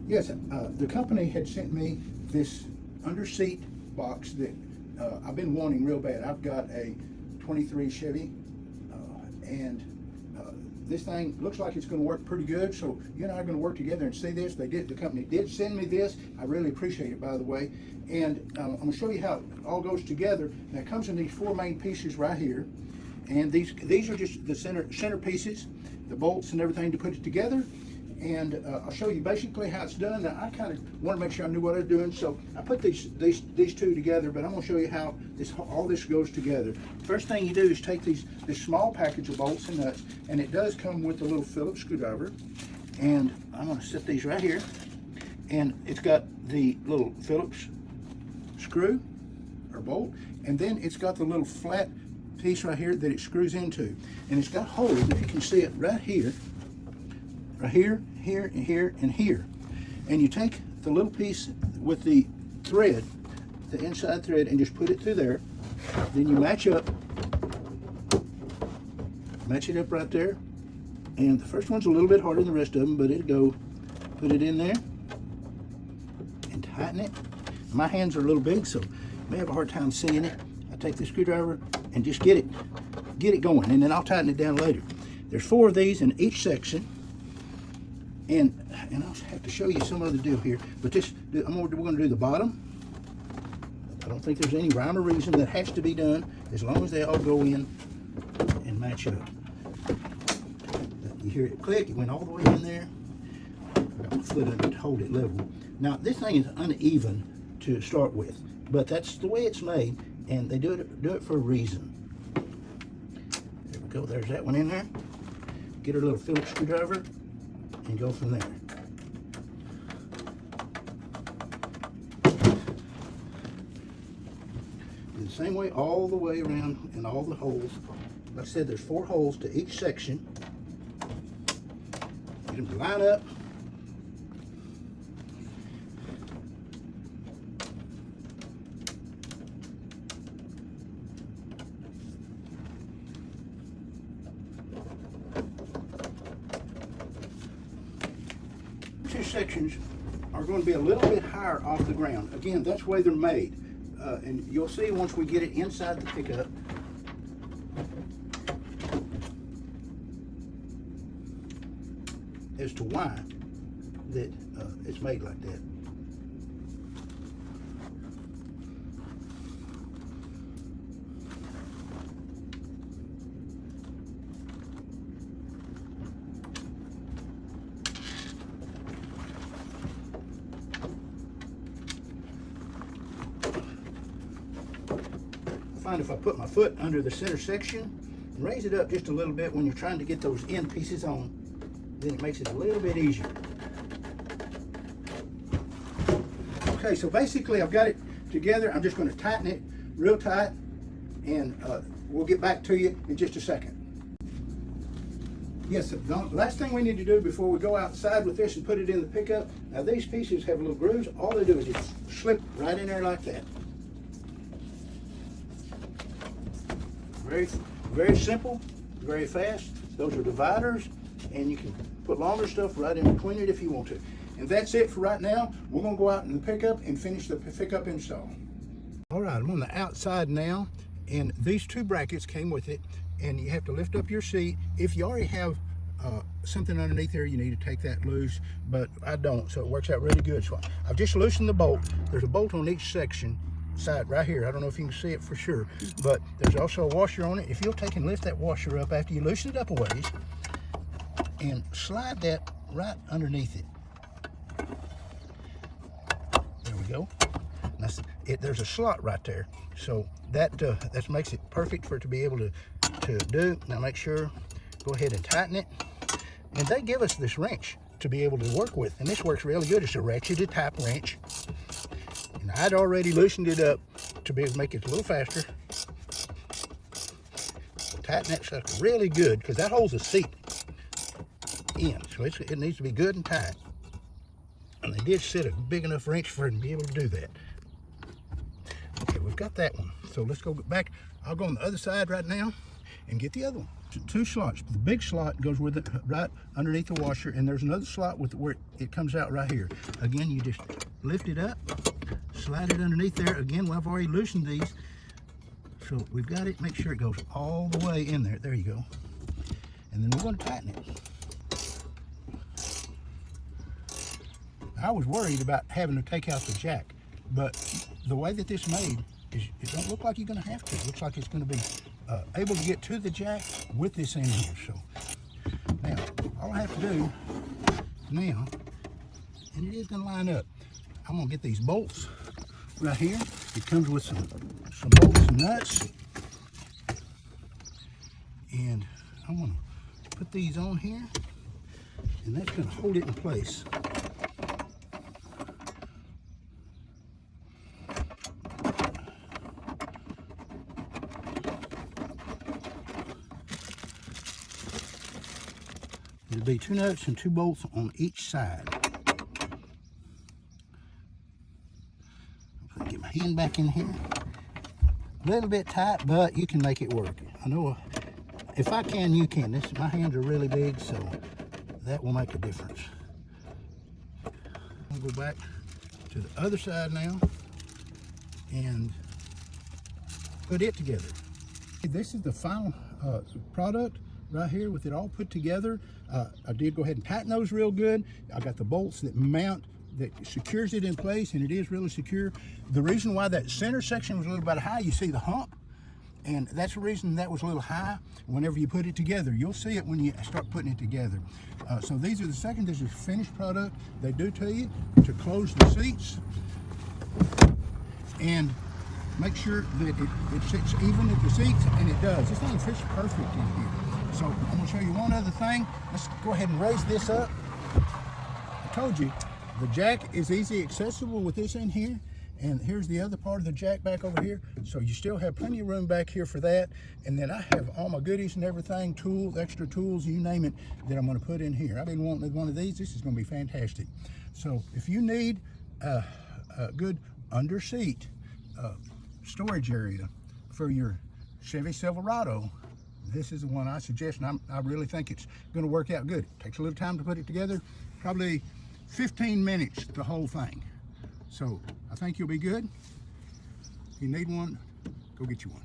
Yes, the company had sent me this Underseat box that I've been wanting real bad. I've got a 23 Chevy, and this thing looks like it's going to work pretty good. So you and I are going to work together and see this. They did. The company did send me this. I really appreciate it, by the way. And I'm going to show you how it all goes together. Now it comes in these four main pieces right here, and these are just the center pieces, the bolts and everything to put it together. And I'll show you basically how it's done. Now, I kind of want to make sure I knew what I was doing, so I put these two together, but I'm going to show you how all this goes together. First thing you do is take this small package of bolts and nuts, and it does come with a little Phillips screwdriver. And I'm going to set these right here, and it's got the little Phillips screw or bolt, and then it's got the little flat piece right here that it screws into, and it's got holes, if you can see it, right here, here, and here, and here. And you take the little piece with the thread, the inside thread, and just put it through there. Then you match it up right there. And the first one's a little bit harder than the rest of them, but it'll go, put it in there and tighten it. My hands are a little big, so you may have a hard time seeing it. I take the screwdriver and just get it going, and then I'll tighten it down later. There's four of these in each section. And I'll have to show you some other deal here, but we're going to do the bottom. I don't think there's any rhyme or reason that has to be done, as long as they all go in and match up. You hear it click, it went all the way in there. I got my foot under to hold it level. Now this thing is uneven to start with, but that's the way it's made, and they do it for a reason. There we go, there's that one in there. Get her little Phillips screwdriver and go from there. Do the same way all the way around in all the holes. Like I said, there's four holes to each section. Get them to line up. Two sections are going to be a little bit higher off the ground. Again, that's the way they're made. And you'll see once we get it inside the pickup. As to why that it's made like that. Find if I put my foot under the center section and raise it up just a little bit when you're trying to get those end pieces on, then it makes it a little bit easier. Okay, so basically I've got it together. I'm just going to tighten it real tight, and we'll get back to you in just a second. Yes, the last thing we need to do before we go outside with this and put it in the pickup, now these pieces have little grooves. All they do is just slip right in there like that. Very, very simple, very fast. Those are dividers, and you can put longer stuff right in between it if you want to. And that's it for right now. We're going to go out in the pickup and finish the pickup install. All right, I'm on the outside now, and these two brackets came with it, and you have to lift up your seat. If you already have something underneath there, you need to take that loose, but I don't, so it works out really good. So I've just loosened the bolt. There's a bolt on each section. Side right here. I don't know if you can see it for sure, but there's also a washer on it. If you'll take and lift that washer up after you loosen it up a ways and slide that right underneath it. There we go. That's it. There's a slot right there, so that makes it perfect for it to be able to do. Now make sure, go ahead and tighten it. And they give us this wrench to be able to work with, and this works really good. It's a ratcheted type wrench. And I'd already loosened it up to be able to make it a little faster. So tighten that sucker really good, because that holds the seat in. So it needs to be good and tight. And they did set a big enough wrench for it to be able to do that. Okay, we've got that one. So let's go back. I'll go on the other side right now and get the other one. two slots. The big slot goes with it right underneath the washer, and there's another slot with where it comes out right here. Again, you just lift it up, slide it underneath there. Again, well, I've already loosened these, so we've got it. Make sure it goes all the way in there. There you go. And then we're going to tighten it. I was worried about having to take out the jack, but the way that this made is it don't look like you're going to have to. It looks like it's going to be able to get to the jack with this in here. So now all I have to do now, and it is going to line up, I'm going to get these bolts right here. It comes with some bolts and nuts, and I'm going to put these on here, and that's going to hold it in place. There'll be 2 nuts and 2 bolts on each side. I'll get my hand back in here. A little bit tight, but you can make it work. I know if I can, you can. My hands are really big, so that will make a difference. I'll go back to the other side now and put it together. This is the final product right here with it all put together. I did go ahead and tighten those real good. I got the bolts that mount, that secures it in place, and it is really secure. The reason why that center section was a little bit high, you see the hump, and that's the reason that was a little high. Whenever you put it together, you'll see it when you start putting it together. So these are this is a finished product. They do tell you to close the seats and make sure that it sits even at the seats, and it does. This thing fits perfect in here. So I'm going to show you one other thing. Let's go ahead and raise this up. I told you the jack is easy accessible with this in here, and here's the other part of the jack back over here. So you still have plenty of room back here for that. And then I have all my goodies and everything, tools, extra tools, you name it, that I'm going to put in here. I've been wanting one of these. This is going to be fantastic. So if you need a good under seat storage area for your Chevy Silverado, this is the one I suggest, and I really think it's going to work out good. It takes a little time to put it together, probably 15 minutes, the whole thing. So I think you'll be good. If you need one, go get you one.